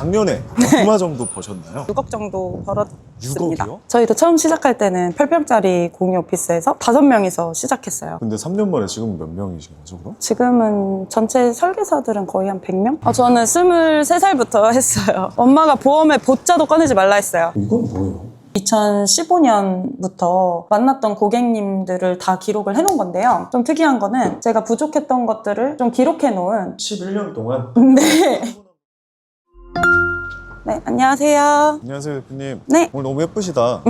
작년에 얼마 정도 버셨나요? 6억 정도 벌었습니다. 6억이요? 저희도 처음 시작할 때는 8평짜리 공유 오피스에서 5명이서 시작했어요. 근데 3년 만에 지금 몇 명이신 거죠, 그럼? 지금은 전체 설계사들은 거의 한 100명? 저는 23살부터 했어요. 엄마가 보험에 보자도 꺼내지 말라 했어요. 이건 뭐예요? 2015년부터 만났던 고객님들을 다 기록을 해놓은 건데요. 좀 특이한 거는 제가 부족했던 것들을 좀 기록해놓은 11년 동안? 네. 네, 안녕하세요. 안녕하세요, 대표님. 네. 오늘 너무 예쁘시다.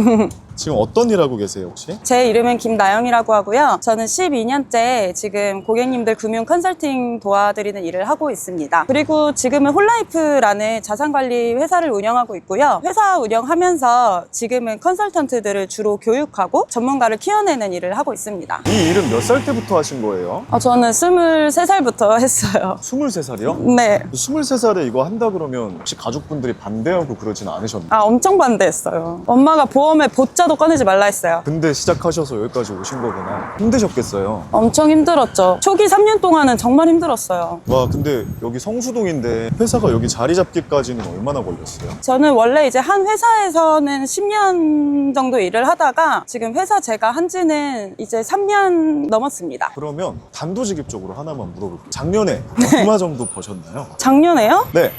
지금 어떤 일 하고 계세요, 혹시? 제 이름은 김나영이라고 하고요. 저는 12년째 지금 고객님들 금융 컨설팅 도와드리는 일을 하고 있습니다. 그리고 지금은 홀라이프라는 자산관리 회사를 운영하고 있고요. 회사 운영하면서 지금은 컨설턴트들을 주로 교육하고 전문가를 키워내는 일을 하고 있습니다. 이 일은 몇 살 때부터 하신 거예요? 저는 23살부터 했어요. 23살이요? 네. 23살에 이거 한다 그러면 혹시 가족분들이 반대하고 그러진 않으셨나요? 엄청 반대했어요. 엄마가 보험에 보자도 꺼내지 말라 했어요. 근데 시작하셔서 여기까지 오신 거구나. 힘드셨겠어요? 엄청 힘들었죠. 초기 3년 동안은 정말 힘들었어요. 와, 근데 여기 성수동인데 회사가 여기 자리 잡기까지는 얼마나 걸렸어요? 저는 원래 이제 한 회사에서는 10년 정도 일을 하다가 지금 회사 제가 한 지는 이제 3년 넘었습니다. 그러면 단도직입적으로 하나만 물어볼게요. 작년에 얼마 정도 버셨나요? 작년에요? 네.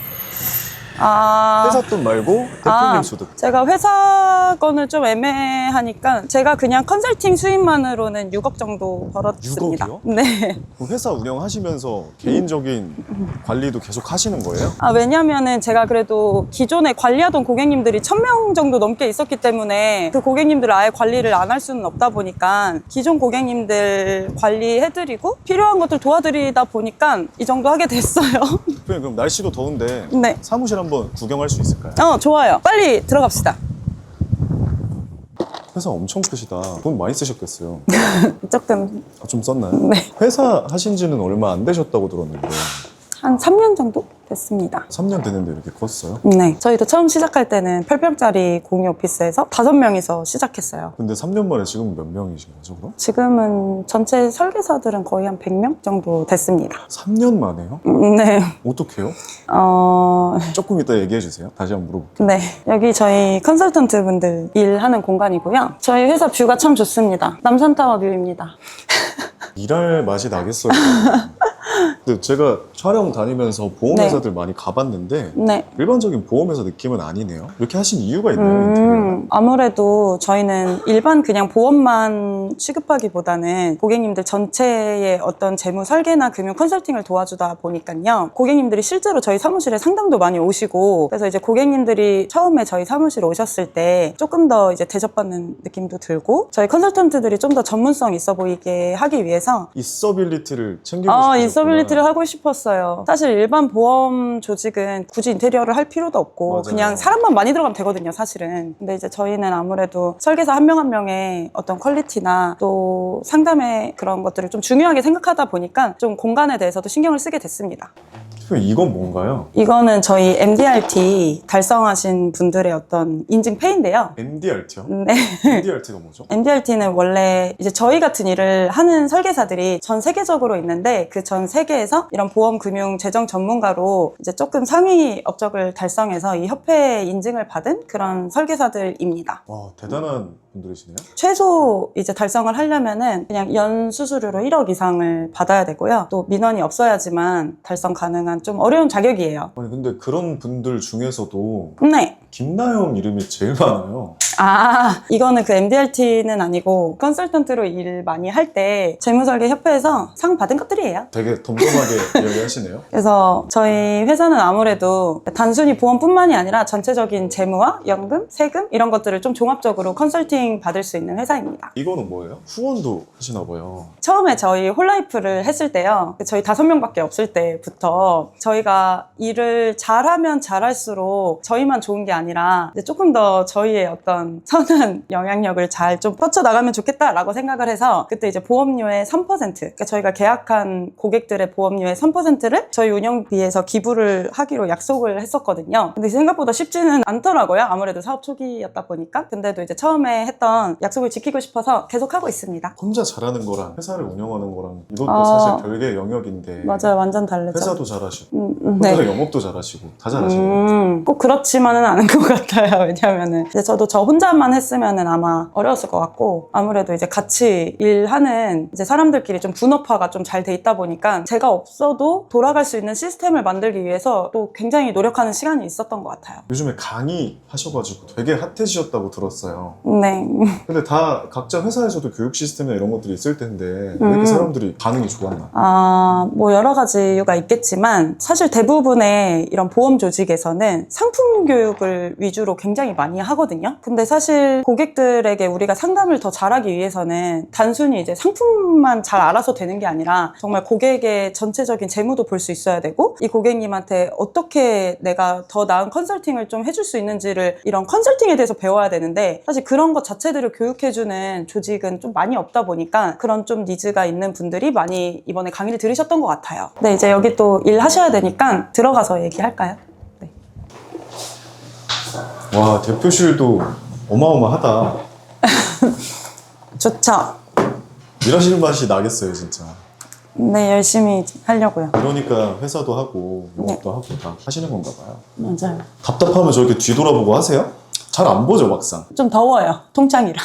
회사 돈 말고 대표님 소득. 제가 회사 거는 좀 애매하니까 제가 그냥 컨설팅 수입만으로는 6억 정도 벌었습니다. 6억이요? 네. 그럼 회사 운영하시면서 개인적인 관리도 계속 하시는 거예요? 왜냐면은 제가 그래도 기존에 관리하던 고객님들이 1000명 정도 넘게 있었기 때문에 그 고객님들을 아예 관리를 안 할 수는 없다 보니까 기존 고객님들 관리해드리고 필요한 것들 도와드리다 보니까 이 정도 하게 됐어요. 대표님, 그럼 날씨도 더운데 네. 사무실 한번 구경할 수 있을까요? 좋아요. 빨리 들어갑시다. 회사 엄청 크시다. 돈 많이 쓰셨겠어요. 조금 좀 썼나요? 네. 회사 하신 지는 얼마 안 되셨다고 들었는데 한 3년 정도 됐습니다. 3년 됐는데 이렇게 컸어요? 네. 저희도 처음 시작할 때는 8평짜리 공유 오피스에서 5명이서 시작했어요. 근데 3년 만에 지금 몇 명이신 거죠, 그럼? 지금은 전체 설계사들은 거의 한 100명 정도 됐습니다. 3년 만에요? 네. 어떡해요? 조금 이따 얘기해 주세요. 다시 한번 물어볼게요. 네. 여기 저희 컨설턴트 분들 일하는 공간이고요. 저희 회사 뷰가 참 좋습니다. 남산타워 뷰입니다. 일할 맛이 나겠어요. 근데 제가 촬영 다니면서 보험회사들 많이 가봤는데 네. 일반적인 보험회사 느낌은 아니네요. 이렇게 하신 이유가 있나요? 인테리어가? 아무래도 저희는 일반 그냥 보험만 취급하기보다는 고객님들 전체의 어떤 재무 설계나 금융 컨설팅을 도와주다 보니까요. 고객님들이 실제로 저희 사무실에 상담도 많이 오시고 그래서 이제 고객님들이 처음에 저희 사무실에 오셨을 때 조금 더 이제 대접받는 느낌도 들고 저희 컨설턴트들이 좀 더 전문성 있어 보이게 하기 위해서 이서빌리티를 챙기고 싶으셨구나. 이서빌리티를 하고 싶었어요. 사실 일반 보험 조직은 굳이 인테리어를 할 필요도 없고 맞아요. 그냥 사람만 많이 들어가면 되거든요, 사실은. 근데 이제 저희는 아무래도 설계사 한 명 한 명의 어떤 퀄리티나 또 상담의 그런 것들을 좀 중요하게 생각하다 보니까 좀 공간에 대해서도 신경을 쓰게 됐습니다. 이건 뭔가요? 이거는 저희 MDRT 달성하신 분들의 어떤 인증패인데요. MDRT요? 네. MDRT가 뭐죠? MDRT는 원래 이제 저희 같은 일을 하는 설계사들이 전 세계적으로 있는데 그 전 세계에서 이런 보험, 금융, 재정 전문가로 이제 조금 상위 업적을 달성해서 이 협회의 인증을 받은 그런 설계사들입니다. 와, 대단한 분들이시네요. 최소 이제 달성을 하려면은 그냥 연 수수료로 1억 이상을 받아야 되고요. 또 민원이 없어야지만 달성 가능한 좀 어려운 자격이에요. 아니 근데 그런 분들 중에서도 네. 김나영 이름이 제일 많아요. 이거는 그 MDRT는 아니고 컨설턴트로 일 많이 할 때 재무설계협회에서 상 받은 것들이에요. 되게 덤덤하게 이야기하시네요. 그래서 저희 회사는 아무래도 단순히 보험뿐만이 아니라 전체적인 재무와 연금, 세금 이런 것들을 좀 종합적으로 컨설팅 받을 수 있는 회사입니다. 이거는 뭐예요? 후원도 하시나 봐요. 처음에 저희 홀라이프를 했을 때요. 저희 5명밖에 없을 때부터 저희가 일을 잘하면 잘할수록 저희만 좋은 게 아니라 이제 조금 더 저희의 어떤 이런 선한 영향력을 잘 좀 뻗쳐나가면 좋겠다라고 생각을 해서 그때 이제 보험료의 3%, 그러니까 저희가 계약한 고객들의 보험료의 3%를 저희 운영비에서 기부를 하기로 약속을 했었거든요. 근데 생각보다 쉽지는 않더라고요. 아무래도 사업 초기였다 보니까. 근데도 이제 처음에 했던 약속을 지키고 싶어서 계속 하고 있습니다. 혼자 잘하는 거랑 회사를 운영하는 거랑 이것도 아, 사실 별개의 영역인데 맞아요. 완전 다르죠. 회사도 잘하시고 네. 혼자 영업도 잘하시고 다 잘하시네요. 꼭 그렇지만은 않은 것 같아요. 왜냐면은 이제 저도 저 혼자만 했으면은 아마 어려웠을 것 같고 아무래도 이제 같이 일하는 이제 사람들끼리 좀 분업화가 좀 잘 돼 있다 보니까 제가 없어도 돌아갈 수 있는 시스템을 만들기 위해서 또 굉장히 노력하는 시간이 있었던 것 같아요. 요즘에 강의 하셔가지고 되게 핫해지셨다고 들었어요. 네. 근데 다 각자 회사에서도 교육 시스템이나 이런 것들이 있을 텐데 왜 이렇게 사람들이 반응이 좋았나? 뭐 여러 가지 이유가 있겠지만 사실 대부분의 이런 보험 조직에서는 상품 교육을 위주로 굉장히 많이 하거든요. 근데 사실 고객들에게 우리가 상담을 더 잘하기 위해서는 단순히 이제 상품만 잘 알아서 되는 게 아니라 정말 고객의 전체적인 재무도 볼 수 있어야 되고 이 고객님한테 어떻게 내가 더 나은 컨설팅을 좀 해줄 수 있는지를 이런 컨설팅에 대해서 배워야 되는데 사실 그런 것 자체들을 교육해주는 조직은 좀 많이 없다 보니까 그런 좀 니즈가 있는 분들이 많이 이번에 강의를 들으셨던 것 같아요. 네, 이제 여기 또 일하셔야 되니까 들어가서 얘기할까요? 네. 와, 대표실도 어마어마하다. 좋죠. 일하시는 맛이 나겠어요, 진짜. 네, 열심히 하려고요. 그러니까 회사도 하고 영업도 하고 다 하시는 건가 봐요. 맞아요. 답답하면 저렇게 뒤돌아보고 하세요? 잘 안 보죠, 막상. 좀 더워요. 통창이라.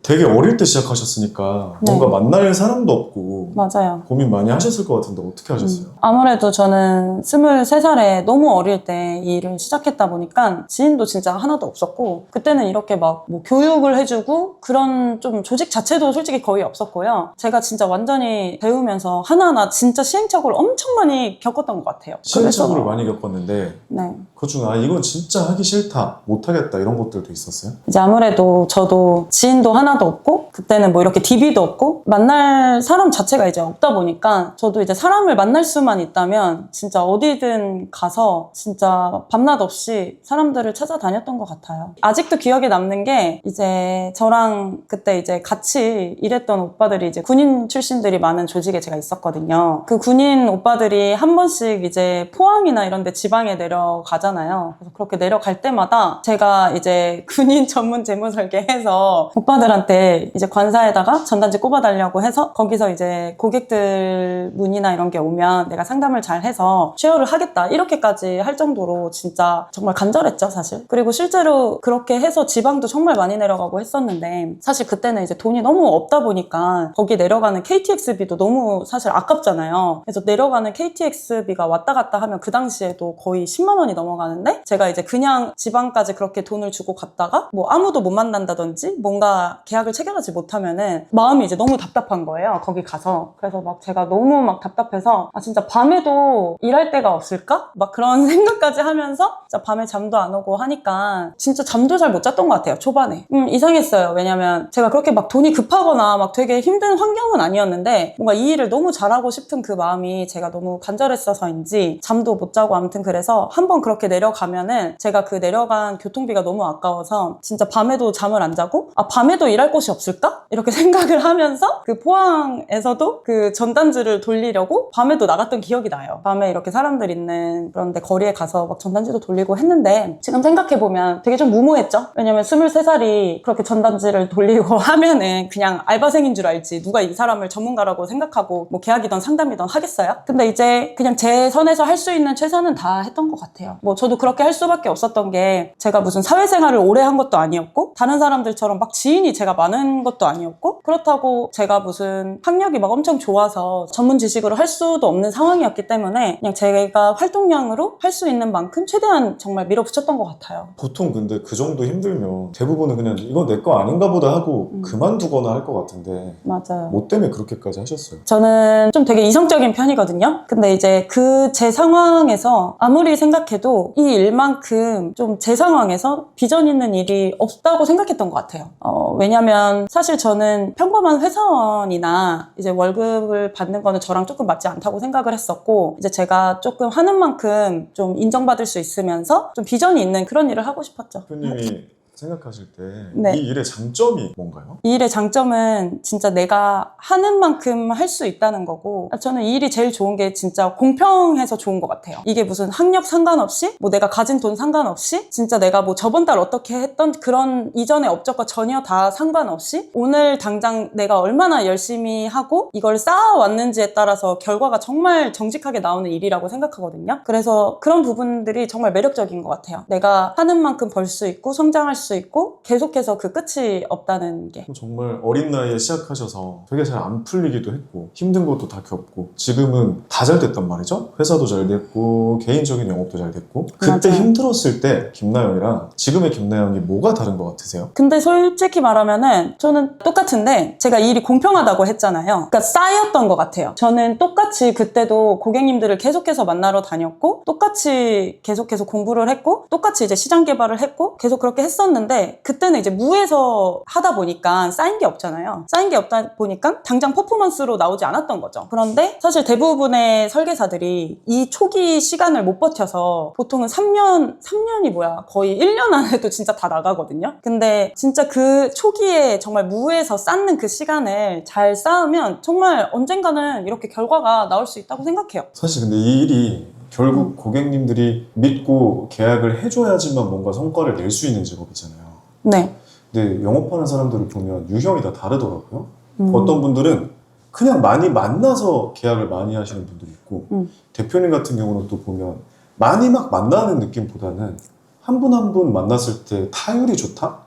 되게 어릴 때 시작하셨으니까 네. 뭔가 만날 사람도 없고 맞아요. 고민 많이 하셨을 것 같은데 어떻게 하셨어요? 아무래도 저는 23살에 너무 어릴 때 이 일을 시작했다 보니까 지인도 진짜 하나도 없었고 그때는 이렇게 막 뭐 교육을 해주고 그런 좀 조직 자체도 솔직히 거의 없었고요. 제가 진짜 완전히 배우면서 하나하나 진짜 시행착오를 엄청 많이 겪었던 것 같아요. 시행착오를 그래서, 많이 겪었는데 네. 그중에 이건 진짜 하기 싫다, 못하겠다 이런 것들도 있었어요? 이제 아무래도 저도 지인도 하나도 없고 그때는 뭐 이렇게 DB도 없고 만날 사람 자체가 이제 없다 보니까 저도 이제 사람을 만날 수만 있다면 진짜 어디든 가서 진짜 밤낮 없이 사람들을 찾아다녔던 것 같아요. 아직도 기억에 남는 게 이제 저랑 그때 이제 같이 일했던 오빠들이 이제 군인 출신들이 많은 조직에 제가 있었거든요. 그 군인 오빠들이 한 번씩 이제 포항이나 이런 데 지방에 내려가잖아요. 그래서 그렇게 내려갈 때마다 제가 이제 군인 전문 재무 설계해서 오빠들한테 이제 관사에다가 전단지 꼽아달라고 해서 거기서 이제 고객들 문의나 이런 게 오면 내가 상담을 잘 해서 쉐어를 하겠다 이렇게까지 할 정도로 진짜 정말 간절했죠, 사실. 그리고 실제로 그렇게 해서 지방도 정말 많이 내려가고 했었는데 사실 그때는 이제 돈이 너무 없다 보니까 거기 내려가는 KTX비도 너무 사실 아깝잖아요. 그래서 내려가는 KTX비가 왔다 갔다 하면 그 당시에도 거의 10만 원이 넘어가는데 제가 이제 그냥 지방까지 그렇게 돈을 주고 갔다가 뭐 아무도 못 만난다든지 뭔가 계약을 체결하지 못하면은 마음이 이제 너무 답답한 거예요. 거기 가서. 그래서 막 제가 너무 막 답답해서 진짜 밤에도 일할 데가 없을까? 막 그런 생각까지 하면서 진짜 밤에 잠도 안 오고 하니까 진짜 잠도 잘 못 잤던 것 같아요. 초반에. 이상했어요. 왜냐면 제가 그렇게 막 돈이 급하거나 막 되게 힘든 환경은 아니었는데 뭔가 이 일을 너무 잘하고 싶은 그 마음이 제가 너무 간절했어서인지 잠도 못 자고 아무튼 그래서 한번 그렇게 내려가면은 제가 그 내려간 교통비가 너무 아까워서 진짜 밤에도 잠을 안 자고 밤에도 일할 곳이 없을까? 이렇게 생각을 하면서 그 포항에서도 그 전단지를 돌리려고 밤에도 나갔던 기억이 나요. 밤에 이렇게 사람들 있는 그런데 거리에 가서 막 전단지도 돌리고 했는데 지금 생각해보면 되게 좀 무모했죠? 왜냐면 23살이 그렇게 전단지를 돌리고 하면은 그냥 알바생인 줄 알지 누가 이 사람을 전문가라고 생각하고 뭐 계약이든 상담이든 하겠어요? 근데 이제 그냥 제 선에서 할 수 있는 최선은 다 했던 것 같아요. 뭐 저도 그렇게 할 수밖에 없었던 게 제가 무슨 사회생활을 오래 한 것도 아니었고 다른 사람들처럼 막 지인이 제가 많은 것도 아니었고 그렇다고 제가 무슨 학력이 막 엄청 좋아서 전문 지식으로 할 수도 없는 상황이었기 때문에 그냥 제가 활동량으로 할 수 있는 만큼 최대한 정말 밀어붙였던 것 같아요. 보통 근데 그 정도 힘들면 대부분은 그냥 이거 내 거 아닌가 보다 하고 그만두거나 할 것 같은데 맞아요. 뭐 때문에 그렇게까지 하셨어요? 저는 좀 되게 이성적인 편이거든요. 근데 이제 그 제 상황에서 아무리 생각해도 이 일만큼 좀 제 상황에서 비전 있는 일이 없다고 생각했던 것 같아요. 왜냐면 사실 저는 평범한 회사원이나 이제 월급을 받는 거는 저랑 조금 맞지 않다고 생각을 했었고 이제 제가 조금 하는 만큼 좀 인정받을 수 있으면서 좀 비전이 있는 그런 일을 하고 싶었죠. 대표님이 생각하실 때 이 네. 일의 장점이 뭔가요? 이 일의 장점은 진짜 내가 하는 만큼 할 수 있다는 거고, 저는 이 일이 제일 좋은 게 진짜 공평해서 좋은 것 같아요. 이게 무슨 학력 상관없이, 뭐 내가 가진 돈 상관없이, 진짜 내가 뭐 저번 달 어떻게 했던 그런 이전의 업적과 전혀 다 상관없이, 오늘 당장 내가 얼마나 열심히 하고 이걸 쌓아왔는지에 따라서 결과가 정말 정직하게 나오는 일이라고 생각하거든요. 그래서 그런 부분들이 정말 매력적인 것 같아요. 내가 하는 만큼 벌 수 있고 성장할 수 있고 계속해서 그 끝이 없다는 게. 정말 어린 나이에 시작하셔서 되게 잘 안 풀리기도 했고 힘든 것도 다 겪고 지금은 다 잘 됐단 말이죠. 회사도 잘 됐고 개인적인 영업도 잘 됐고 그때 맞아요. 힘들었을 때 김나영이랑 지금의 김나영이 뭐가 다른 것 같으세요? 근데 솔직히 말하면은 저는 똑같은데 제가 이 일이 공평하다고 했잖아요. 그러니까 쌓였던 것 같아요. 저는 똑같이 그때도 고객님들을 계속해서 만나러 다녔고 똑같이 계속해서 공부를 했고 똑같이 이제 시장 개발을 했고 계속 그렇게 했었는데 그때는 이제 무에서 하다 보니까 쌓인 게 없잖아요. 쌓인 게 없다 보니까 당장 퍼포먼스로 나오지 않았던 거죠. 그런데 사실 대부분의 설계사들이 이 초기 시간을 못 버텨서 보통은 3년이 뭐야 거의 1년 안에도 진짜 다 나가거든요. 근데 진짜 그 초기에 정말 무에서 쌓는 그 시간을 잘 쌓으면 정말 언젠가는 이렇게 결과가 나올 수 있다고 생각해요. 사실 근데 이 일이 결국 고객님들이 믿고 계약을 해줘야지만 뭔가 성과를 낼 수 있는 직업이잖아요. 네. 근데 영업하는 사람들을 보면 유형이 다 다르더라고요. 어떤 분들은 그냥 많이 만나서 계약을 많이 하시는 분들이 있고 대표님 같은 경우는 또 보면 많이 막 만나는 느낌보다는 한 분 한 분 만났을 때 타율이 좋다?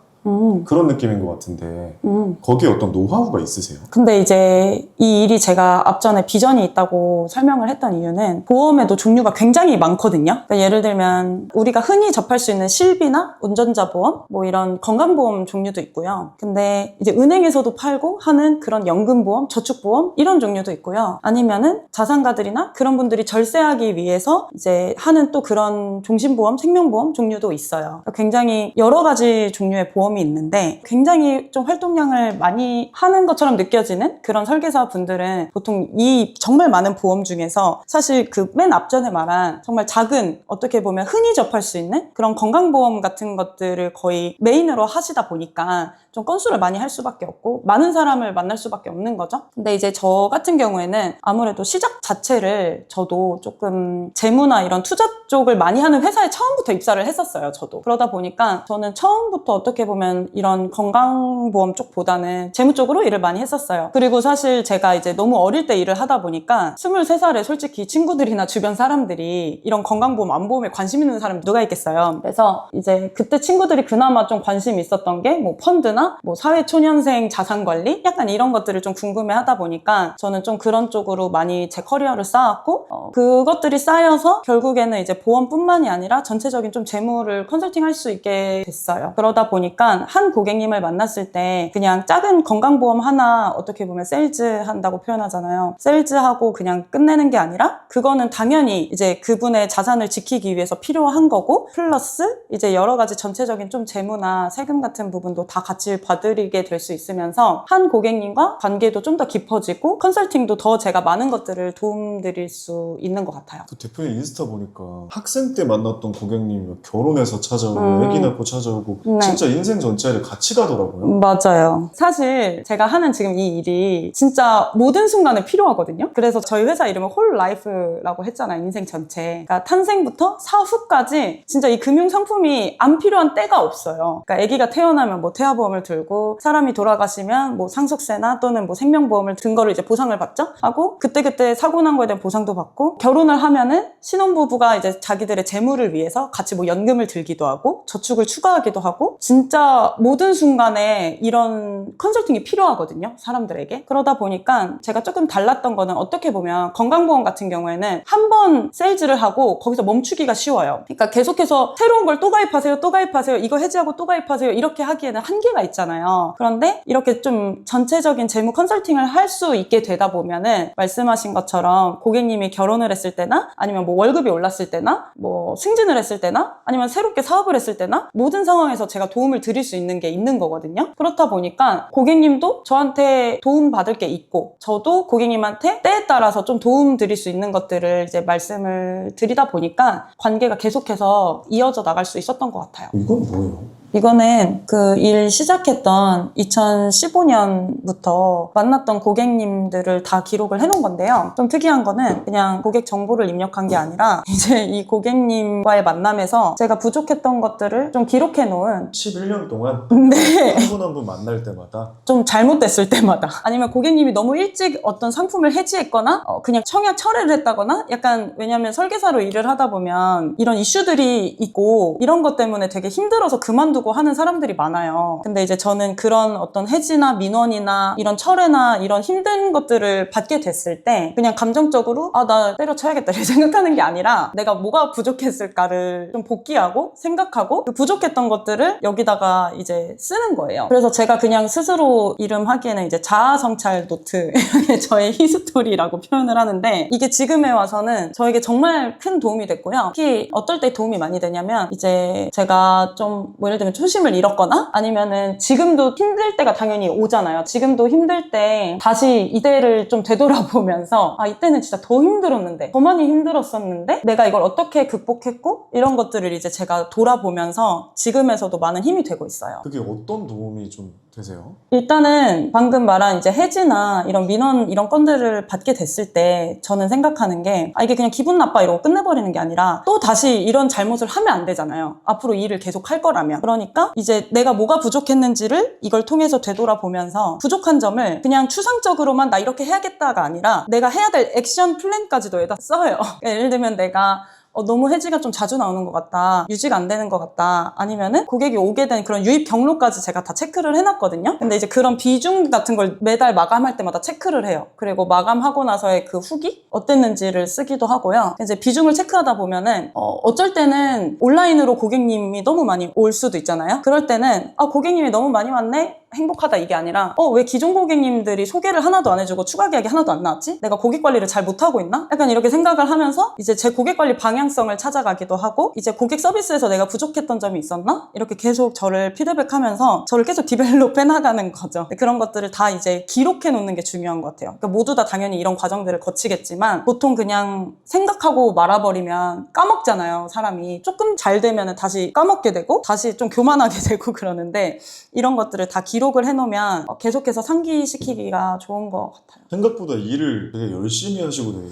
그런 느낌인 것 같은데 거기에 어떤 노하우가 있으세요? 근데 이제 이 일이 제가 앞전에 비전이 있다고 설명을 했던 이유는 보험에도 종류가 굉장히 많거든요. 그러니까 예를 들면 우리가 흔히 접할 수 있는 실비나 운전자 보험, 뭐 이런 건강보험 종류도 있고요. 근데 이제 은행에서도 팔고 하는 그런 연금보험, 저축보험 이런 종류도 있고요. 아니면은 자산가들이나 그런 분들이 절세하기 위해서 이제 하는 또 그런 종신보험, 생명보험 종류도 있어요. 그러니까 굉장히 여러 가지 종류의 보험이 있는데 굉장히 좀 활동량을 많이 하는 것처럼 느껴지는 그런 설계사 분들은 보통 이 정말 많은 보험 중에서 사실 그 맨 앞전에 말한 정말 작은 어떻게 보면 흔히 접할 수 있는 그런 건강보험 같은 것들을 거의 메인으로 하시다 보니까 좀 건수를 많이 할 수밖에 없고 많은 사람을 만날 수밖에 없는 거죠. 근데 이제 저 같은 경우에는 아무래도 시작 자체를 저도 조금 재무나 이런 투자 쪽을 많이 하는 회사에 처음부터 입사를 했었어요. 저도. 그러다 보니까 저는 처음부터 어떻게 보면 이런 건강보험 쪽보다는 재무 쪽으로 일을 많이 했었어요. 그리고 사실 제가 이제 너무 어릴 때 일을 하다 보니까 23살에 솔직히 친구들이나 주변 사람들이 이런 건강보험, 안보험에 관심 있는 사람이 누가 있겠어요. 그래서 이제 그때 친구들이 그나마 좀 관심이 있었던 게 뭐 펀드나 뭐 사회초년생 자산관리? 약간 이런 것들을 좀 궁금해 하다 보니까 저는 좀 그런 쪽으로 많이 제 커리어를 쌓았고 그것들이 쌓여서 결국에는 이제 보험뿐만이 아니라 전체적인 좀 재무를 컨설팅할 수 있게 됐어요. 그러다 보니까 한 고객님을 만났을 때 그냥 작은 건강보험 하나 어떻게 보면 세일즈 한다고 표현하잖아요. 세일즈하고 그냥 끝내는 게 아니라 그거는 당연히 이제 그분의 자산을 지키기 위해서 필요한 거고 플러스 이제 여러 가지 전체적인 좀 재무나 세금 같은 부분도 다 같이 봐드리게 될 수 있으면서 한 고객님과 관계도 좀 더 깊어지고 컨설팅도 더 제가 많은 것들을 도움드릴 수 있는 것 같아요. 그 대표님 인스타 보니까 학생 때 만났던 고객님 결혼해서 찾아오고 애기 낳고 찾아오고 네. 진짜 인생 전체를 같이 가더라고요. 맞아요. 사실 제가 하는 지금 이 일이 진짜 모든 순간에 필요하거든요. 그래서 저희 회사 이름은 홀 라이프라고 했잖아요. 인생 전체. 그러니까 탄생부터 사후까지 진짜 이 금융 상품이 안 필요한 때가 없어요. 그러니까 아기가 태어나면 뭐 태아보험을 들고 사람이 돌아가시면 뭐 상속세나 또는 뭐 생명보험을 든 거를 이제 보상을 받죠. 하고 그때그때 사고 난 거에 대한 보상도 받고 결혼을 하면은 신혼부부가 이제 자기들의 재물을 위해서 같이 뭐 연금을 들기도 하고 저축을 추가하기도 하고 진짜 모든 순간에 이런 컨설팅이 필요하거든요. 사람들에게. 그러다 보니까 제가 조금 달랐던 거는 어떻게 보면 건강보험 같은 경우에는 한 번 세일즈를 하고 거기서 멈추기가 쉬워요. 그러니까 계속해서 새로운 걸 또 가입하세요, 또 가입하세요, 이거 해지하고 또 가입하세요 이렇게 하기에는 한계가 있잖아요. 그런데 이렇게 좀 전체적인 재무 컨설팅을 할 수 있게 되다 보면은 말씀하신 것처럼 고객님이 결혼을 했을 때나 아니면 뭐 월급이 올랐을 때나 뭐 승진을 했을 때나 아니면 새롭게 사업을 했을 때나 모든 상황에서 제가 도움을 드릴 수 있는 게 있는 거거든요. 그렇다 보니까 고객님도 저한테 도움 받을 게 있고 저도 고객님한테 때에 따라서 좀 도움 드릴 수 있는 것들을 이제 말씀을 드리다 보니까 관계가 계속해서 이어져 나갈 수 있었던 것 같아요. 이건 뭐예요? 이거는 그 일 시작했던 2015년부터 만났던 고객님들을 다 기록을 해놓은 건데요. 좀 특이한 거는 그냥 고객 정보를 입력한 게 아니라 이제 이 고객님과의 만남에서 제가 부족했던 것들을 좀 기록해놓은 11년 동안 네. 한 분 한 분 만날 때마다 좀 잘못됐을 때마다 아니면 고객님이 너무 일찍 어떤 상품을 해지했거나 그냥 청약 철회를 했다거나 약간 왜냐면 설계사로 일을 하다 보면 이런 이슈들이 있고 이런 것 때문에 되게 힘들어서 그만두고 하는 사람들이 많아요. 근데 이제 저는 그런 어떤 해지나 민원이나 이런 철회나 이런 힘든 것들을 받게 됐을 때 그냥 감정적으로 나 때려쳐야겠다 이렇게 생각하는 게 아니라 내가 뭐가 부족했을까를 좀 복귀하고 생각하고 그 부족했던 것들을 여기다가 이제 쓰는 거예요. 그래서 제가 그냥 스스로 이름하기에는 이제 자아성찰 노트 이렇게 저의 히스토리라고 표현을 하는데 이게 지금에 와서는 저에게 정말 큰 도움이 됐고요. 특히 어떨 때 도움이 많이 되냐면 이제 제가 좀 뭐 예를 들면 초심을 잃었거나 아니면은 지금도 힘들 때가 당연히 오잖아요. 지금도 힘들 때 다시 이때를 좀 되돌아보면서 이때는 진짜 더 힘들었는데 더 많이 힘들었었는데 내가 이걸 어떻게 극복했고 이런 것들을 이제 제가 돌아보면서 지금에서도 많은 힘이 되고 있어요. 그게 어떤 도움이 좀 되세요? 일단은 방금 말한 이제 해지나 이런 민원 이런 건들을 받게 됐을 때 저는 생각하는 게 이게 그냥 기분 나빠 이러고 끝내버리는 게 아니라 또 다시 이런 잘못을 하면 안 되잖아요. 앞으로 일을 계속 할 거라면. 그러니까 이제 내가 뭐가 부족했는지를 이걸 통해서 되돌아보면서 부족한 점을 그냥 추상적으로만 나 이렇게 해야겠다가 아니라 내가 해야 될 액션 플랜까지도 여기다 써요. 그러니까 예를 들면 내가 너무 해지가 좀 자주 나오는 것 같다. 유지가 안 되는 것 같다. 아니면은 고객이 오게 된 그런 유입 경로까지 제가 다 체크를 해놨거든요. 근데 이제 그런 비중 같은 걸 매달 마감할 때마다 체크를 해요. 그리고 마감하고 나서의 그 후기? 어땠는지를 쓰기도 하고요. 이제 비중을 체크하다 보면은 어쩔 때는 온라인으로 고객님이 너무 많이 올 수도 있잖아요. 그럴 때는 고객님이 너무 많이 왔네? 행복하다 이게 아니라 왜 기존 고객님들이 소개를 하나도 안 해주고 추가 계약이 하나도 안 나왔지? 내가 고객 관리를 잘 못하고 있나? 약간 이렇게 생각을 하면서 이제 제 고객 관리 방향성을 찾아가기도 하고 이제 고객 서비스에서 내가 부족했던 점이 있었나? 이렇게 계속 저를 피드백하면서 저를 계속 디벨롭 해나가는 거죠. 그런 것들을 다 이제 기록해 놓는 게 중요한 것 같아요. 그러니까 모두 다 당연히 이런 과정들을 거치겠지만 보통 그냥 생각하고 말아버리면 까먹잖아요, 사람이. 조금 잘 되면 다시 까먹게 되고 다시 좀 교만하게 되고 그러는데 이런 것들을 다 기록을 해놓으면 계속해서 상기시키기가 좋은 것 같아요. 생각보다 일을 되게 열심히 하시고 되게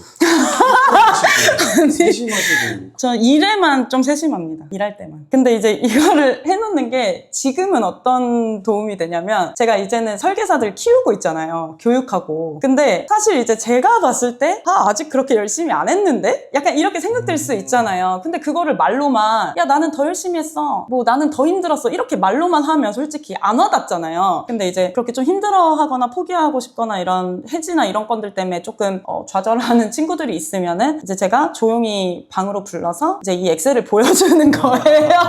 세심하시고 저 일에만 좀 세심합니다. 일할 때만. 근데 이제 이거를 해놓는 게 지금은 어떤 도움이 되냐면 제가 이제는 설계사들 키우고 있잖아요. 교육하고. 근데 사실 이제 제가 봤을 때 아직 그렇게 열심히 안 했는데? 약간 이렇게 생각될 수 있잖아요. 근데 그거를 말로만 나는 더 열심히 했어. 뭐 나는 더 힘들었어. 이렇게 말로만 하면 솔직히 안 와닿잖아요. 근데 이제 그렇게 좀 힘들어하거나 포기하고 싶거나 이런 해지나 이런 건들 때문에 조금 좌절하는 친구들이 있으면은 이제 제가 조용히 방으로 불러서 이제 이 엑셀을 보여주는 거예요.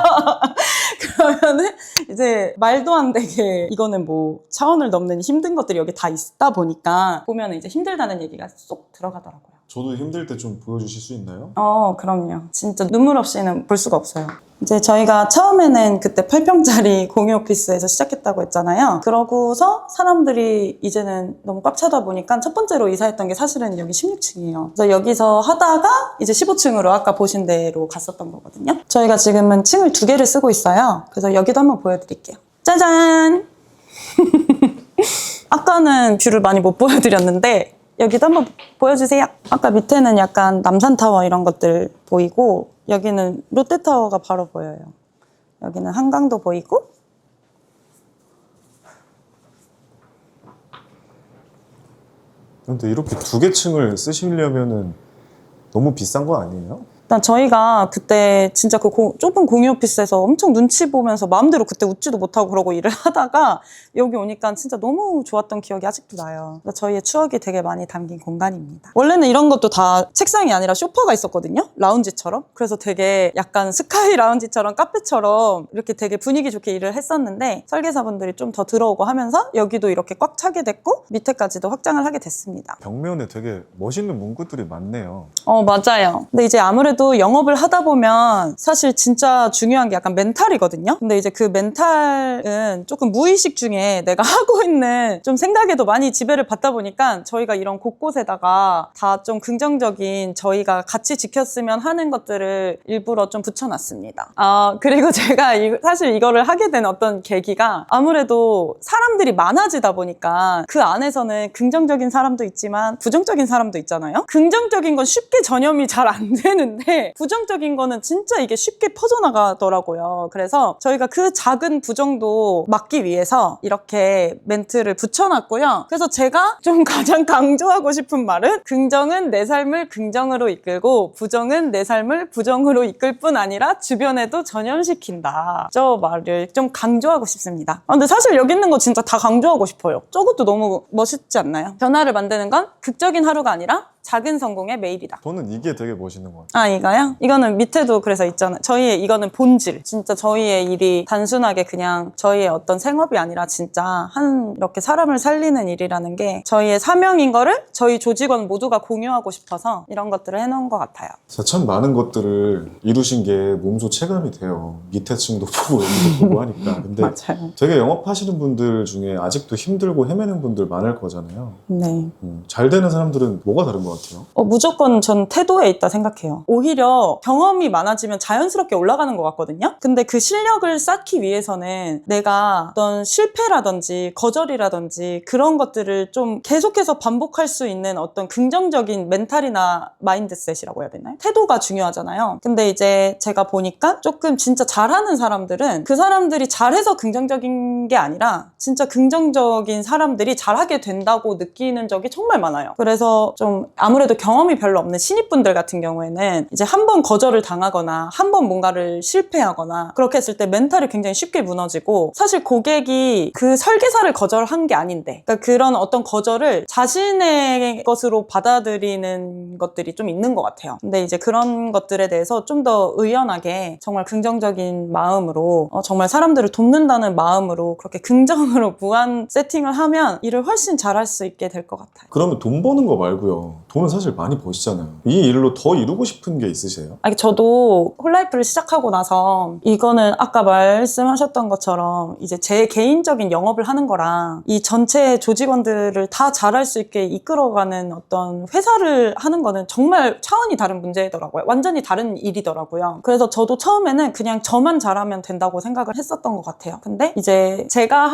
그러면은 이제 말도 안 되게 이거는 뭐 차원을 넘는 힘든 것들이 여기 다 있다 보니까 보면 이제 힘들다는 얘기가 쏙 들어가더라고요. 저도 힘들 때 좀 보여주실 수 있나요? 그럼요. 진짜 눈물 없이는 볼 수가 없어요. 이제 저희가 처음에는 그때 8평짜리 공유 오피스에서 시작했다고 했잖아요. 그러고서 사람들이 이제는 너무 꽉 차다 보니까 첫 번째로 이사했던 게 사실은 여기 16층이에요. 그래서 여기서 하다가 이제 15층으로 아까 보신 데로 갔었던 거거든요. 저희가 지금은 층을 2개를 쓰고 있어요. 그래서 여기도 한번 보여드릴게요. 짜잔! 아까는 뷰를 많이 못 보여드렸는데 여기도 한번 보여주세요. 아까 밑에는 약간 남산타워 이런 것들 보이고 여기는 롯데타워가 바로 보여요. 여기는 한강도 보이고 근데 이렇게 2개 층을 쓰시려면은 너무 비싼 거 아니에요? 일단 저희가 그때 진짜 그 좁은 공유 오피스에서 엄청 눈치 보면서 마음대로 그때 웃지도 못하고 그러고 일을 하다가 여기 오니까 진짜 너무 좋았던 기억이 아직도 나요. 그래서 저희의 추억이 되게 많이 담긴 공간입니다. 원래는 이런 것도 다 책상이 아니라 소파가 있었거든요. 라운지처럼. 그래서 되게 약간 스카이 라운지처럼 카페처럼 이렇게 되게 분위기 좋게 일을 했었는데 설계사분들이 좀 더 들어오고 하면서 여기도 이렇게 꽉 차게 됐고 밑에까지도 확장을 하게 됐습니다. 벽면에 되게 멋있는 문구들이 많네요. 맞아요. 근데 이제 아무래도 아무래도 영업을 하다 보면 사실 진짜 중요한 게 약간 멘탈이거든요. 근데 이제 그 멘탈은 조금 무의식 중에 내가 하고 있는 좀 생각에도 많이 지배를 받다 보니까 저희가 이런 곳곳에다가 다 좀 긍정적인 저희가 같이 지켰으면 하는 것들을 일부러 좀 붙여놨습니다. 그리고 제가 사실 이거를 하게 된 어떤 계기가 아무래도 사람들이 많아지다 보니까 그 안에서는 긍정적인 사람도 있지만 부정적인 사람도 있잖아요. 긍정적인 건 쉽게 전염이 잘 안 되는데 부정적인 거는 진짜 이게 쉽게 퍼져나가더라고요. 그래서 저희가 그 작은 부정도 막기 위해서 이렇게 멘트를 붙여놨고요. 그래서 제가 좀 가장 강조하고 싶은 말은 긍정은 내 삶을 긍정으로 이끌고 부정은 내 삶을 부정으로 이끌 뿐 아니라 주변에도 전염시킨다. 저 말을 좀 강조하고 싶습니다. 근데 사실 여기 있는 거 진짜 다 강조하고 싶어요. 저것도 너무 멋있지 않나요? 변화를 만드는 건 극적인 하루가 아니라 작은 성공의 매일이다. 저는 이게 되게 멋있는 것 같아요. 이거요? 이거는 밑에도 그래서 있잖아요. 저희의 이거는 본질. 진짜 저희의 일이 단순하게 그냥 저희의 어떤 생업이 아니라 진짜 이렇게 사람을 살리는 일이라는 게 저희의 사명인 거를 저희 조직원 모두가 공유하고 싶어서 이런 것들을 해놓은 것 같아요. 진짜 참 많은 것들을 이루신 게 몸소 체감이 돼요. 밑에 층도 보고 여기도 보고 하니까. 근데 맞아요. 되게 영업하시는 분들 중에 아직도 힘들고 헤매는 분들 많을 거잖아요. 네. 잘 되는 사람들은 뭐가 다른 것 같아요? 무조건 전 태도에 있다 생각해요. 오히려 경험이 많아지면 자연스럽게 올라가는 것 같거든요. 근데 그 실력을 쌓기 위해서는 내가 어떤 실패라든지 거절이라든지 그런 것들을 좀 계속해서 반복할 수 있는 어떤 긍정적인 멘탈이나 마인드셋이라고 해야 되나요? 태도가 중요하잖아요. 근데 이제 제가 보니까 조금 진짜 잘하는 사람들은 그 사람들이 잘해서 긍정적인 게 아니라 진짜 긍정적인 사람들이 잘하게 된다고 느끼는 적이 정말 많아요. 그래서 좀 아무래도 경험이 별로 없는 신입분들 같은 경우에는 이제 한 번 거절을 당하거나 한 번 뭔가를 실패하거나 그렇게 했을 때 멘탈이 굉장히 쉽게 무너지고 사실 고객이 그 설계사를 거절한 게 아닌데 그러니까 그런 어떤 거절을 자신의 것으로 받아들이는 것들이 좀 있는 것 같아요. 근데 이제 그런 것들에 대해서 좀 더 의연하게 정말 긍정적인 마음으로 정말 사람들을 돕는다는 마음으로 그렇게 긍정으로 무한 세팅을 하면 일을 훨씬 잘할 수 있게 될 것 같아요. 그러면 돈 버는 거 말고요. 돈은 사실 많이 버시잖아요. 이 일로 더 이루고 싶은 게 있으세요? 저도 홀라이프를 시작하고 나서 이거는 아까 말씀하셨던 것처럼 이제 제 개인적인 영업을 하는 거랑 이 전체 조직원들을 다 잘할 수 있게 이끌어가는 어떤 회사를 하는 거는 정말 차원이 다른 문제더라고요. 완전히 다른 일이더라고요. 그래서 저도 처음에는 그냥 저만 잘하면 된다고 생각을 했었던 것 같아요. 근데 이제 제가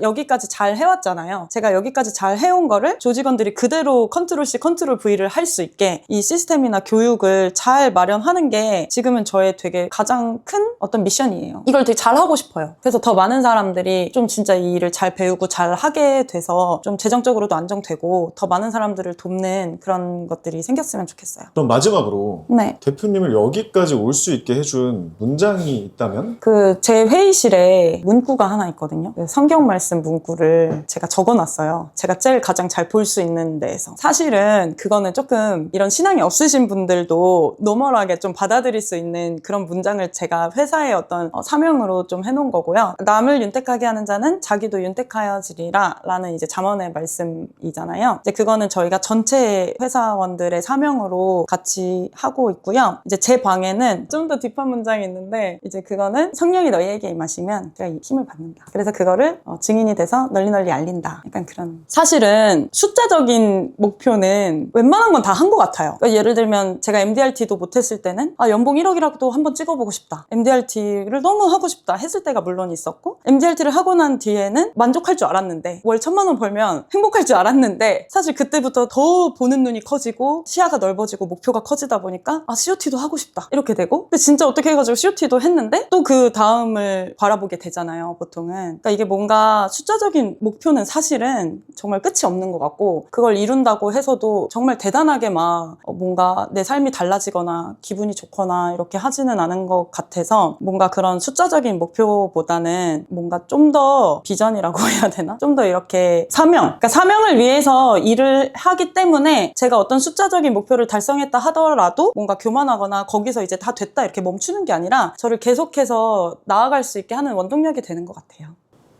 여기까지 잘 해왔잖아요. 제가 여기까지 잘 해온 거를 조직원들이 그대로 컨트롤 C, 컨트롤 V를 할 수 있게 이 시스템이나 교육을 잘 마련하는 게 지금은 저의 되게 가장 큰 어떤 미션이에요. 이걸 되게 잘 하고 싶어요. 그래서 더 많은 사람들이 좀 진짜 이 일을 잘 배우고 잘 하게 돼서 좀 재정적으로도 안정되고 더 많은 사람들을 돕는 그런 것들이 생겼으면 좋겠어요. 그럼 마지막으로 네. 대표님을 여기까지 올 수 있게 해준 문장이 있다면? 제 회의실에 문구가 하나 있거든요. 성경 말씀 문구를 제가 적어놨어요. 제가 제일 가장 잘 볼 수 있는 데에서. 사실은 그거는 조금 이런 신앙이 없으신 분들도 노멀하게 좀 받아들일 수 있는 그런 문장을 제가 회사의 어떤 사명으로 좀 해놓은 거고요. 남을 윤택하게 하는 자는 자기도 윤택하여지리라 라는 이제 잠언의 말씀이잖아요. 이제 그거는 저희가 전체 회사원들의 사명으로 같이 하고 있고요. 이제 제 방에는 좀 더 딥한 문장이 있는데 이제 그거는 성령이 너희에게 임하시면 제가 힘을 받는다. 그래서 그거를 증인이 돼서 널리 널리 알린다. 약간 그런. 사실은 숫자적인 목표는 웬만한 건 다 한 것 같아요. 그러니까 예를 들면 제가 MDRT도 못했을 때는 연봉 1억이라도 한번 찍어보고 싶다. MDRT를 너무 하고 싶다 했을 때가 물론 있었고 MDRT를 하고 난 뒤에는 만족할 줄 알았는데 월 1,000만 원 벌면 행복할 줄 알았는데 사실 그때부터 더 보는 눈이 커지고 시야가 넓어지고 목표가 커지다 보니까 COT도 하고 싶다 이렇게 되고 근데 진짜 어떻게 해가지고 COT도 했는데 또 그 다음을 바라보게 되잖아요 보통은. 그러니까 이게 뭔가 숫자적인 목표는 사실은 정말 끝이 없는 것 같고 그걸 이룬다고 해서도 정말 대단하게 막 뭔가 내 삶이 달라지거나 기분이 좋거나 이렇게 하지는 않은 것 같아서 뭔가 그런 숫자적인 목표보다는 뭔가 좀 더 비전이라고 해야 되나? 좀 더 이렇게 그러니까 사명을 위해서 일을 하기 때문에 제가 어떤 숫자적인 목표를 달성했다 하더라도 뭔가 교만하거나 거기서 이제 다 됐다 이렇게 멈추는 게 아니라 저를 계속해서 나아갈 수 있게 하는 원동력이 되는 것 같아요.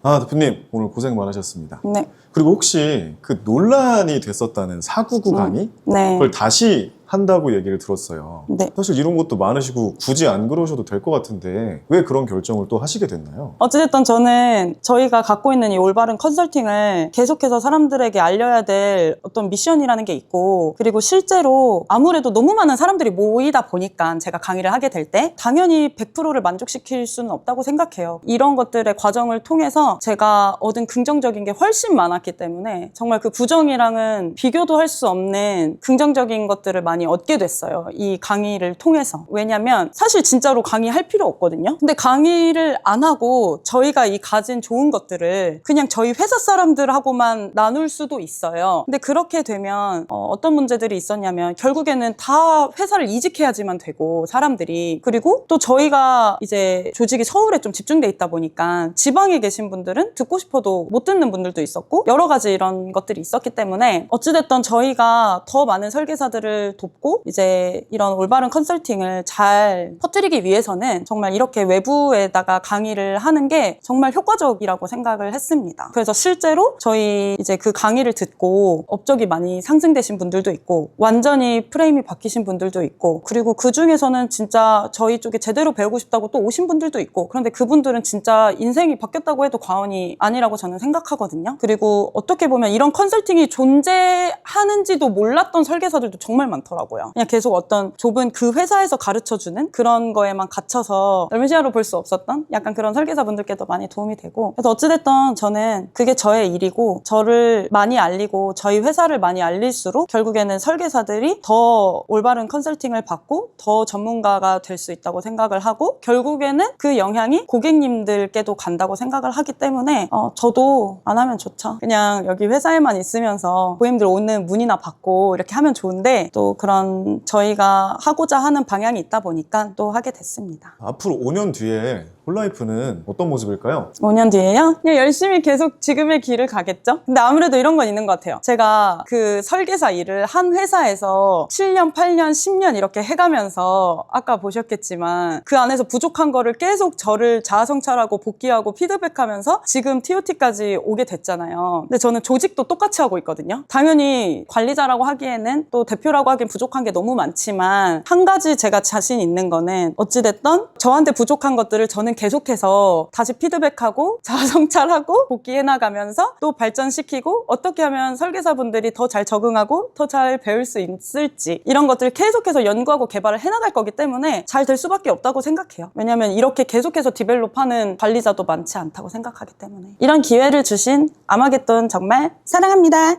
대표님 오늘 고생 많으셨습니다. 네. 그리고 혹시 그 논란이 됐었다는 499 강의? 네. 그걸 다시 한다고 얘기를 들었어요. 네. 사실 이런 것도 많으시고 굳이 안 그러셔도 될 것 같은데 왜 그런 결정을 또 하시게 됐나요? 어찌됐든 저는 저희가 갖고 있는 이 올바른 컨설팅을 계속해서 사람들에게 알려야 될 어떤 미션이라는 게 있고, 그리고 실제로 아무래도 너무 많은 사람들이 모이다 보니까 제가 강의를 하게 될 때 당연히 100%를 만족시킬 수는 없다고 생각해요. 이런 것들의 과정을 통해서 제가 얻은 긍정적인 게 훨씬 많았기 때문에 정말 그 부정이랑은 비교도 할 수 없는 긍정적인 것들을 많이 얻게 됐어요. 이 강의를 통해서. 왜냐면 사실 진짜로 강의할 필요 없거든요. 근데 강의를 안 하고 저희가 이 가진 좋은 것들을 그냥 저희 회사 사람들하고만 나눌 수도 있어요. 근데 그렇게 되면 어떤 문제들이 있었냐면 결국에는 다 회사를 이직해야지만 되고 사람들이, 그리고 또 저희가 이제 조직이 서울에 좀 집중돼 있다 보니까 지방에 계신 분들은 듣고 싶어도 못 듣는 분들도 있었고 여러 가지 이런 것들이 있었기 때문에 어찌됐든 저희가 더 많은 설계사들을 돕고 이제 이런 올바른 컨설팅을 잘 퍼뜨리기 위해서는 정말 이렇게 외부에다가 강의를 하는 게 정말 효과적이라고 생각을 했습니다. 그래서 실제로 저희 이제 그 강의를 듣고 업적이 많이 상승되신 분들도 있고 완전히 프레임이 바뀌신 분들도 있고, 그리고 그 중에서는 진짜 저희 쪽에 제대로 배우고 싶다고 또 오신 분들도 있고, 그런데 그분들은 진짜 인생이 바뀌었다고 해도 과언이 아니라고 저는 생각하거든요. 그리고 어떻게 보면 이런 컨설팅이 존재하는지도 몰랐던 설계사들도 정말 많더라고요. 그냥 계속 어떤 좁은 그 회사에서 가르쳐주는 그런 거에만 갇혀서 넓은 시야로 볼 수 없었던 약간 그런 설계사분들께도 많이 도움이 되고, 그래서 어찌됐든 저는 그게 저의 일이고 저를 많이 알리고 저희 회사를 많이 알릴수록 결국에는 설계사들이 더 올바른 컨설팅을 받고 더 전문가가 될 수 있다고 생각을 하고, 결국에는 그 영향이 고객님들께도 간다고 생각을 하기 때문에 저도 안 하면 좋죠. 그냥 여기 회사에만 있으면서 고객님들 오는 문의나 받고 이렇게 하면 좋은데, 또 그런 저희가 하고자 하는 방향이 있다 보니까 또 하게 됐습니다. 앞으로 5년 뒤에 홀라이프는 어떤 모습일까요? 5년 뒤에요? 그냥 열심히 계속 지금의 길을 가겠죠? 근데 아무래도 이런 건 있는 것 같아요. 제가 그 설계사 일을 한 회사에서 7년, 8년, 10년 이렇게 해가면서 아까 보셨겠지만 그 안에서 부족한 거를 계속 저를 자아성찰하고 복귀하고 피드백하면서 지금 TOT까지 오게 됐잖아요. 근데 저는 조직도 똑같이 하고 있거든요. 당연히 관리자라고 하기에는 또 대표라고 하기엔 부족한 게 너무 많지만 한 가지 제가 자신 있는 거는 어찌됐든 저한테 부족한 것들을 저는 계속해서 다시 피드백하고 자아성찰하고 복귀해 나가면서 또 발전시키고 어떻게 하면 설계사분들이 더 잘 적응하고 더 잘 배울 수 있을지 이런 것들을 계속해서 연구하고 개발을 해나갈 거기 때문에 잘 될 수밖에 없다고 생각해요. 왜냐면 이렇게 계속해서 디벨롭하는 관리자도 많지 않다고 생각하기 때문에. 이런 기회를 주신 아마겟돈 정말 사랑합니다.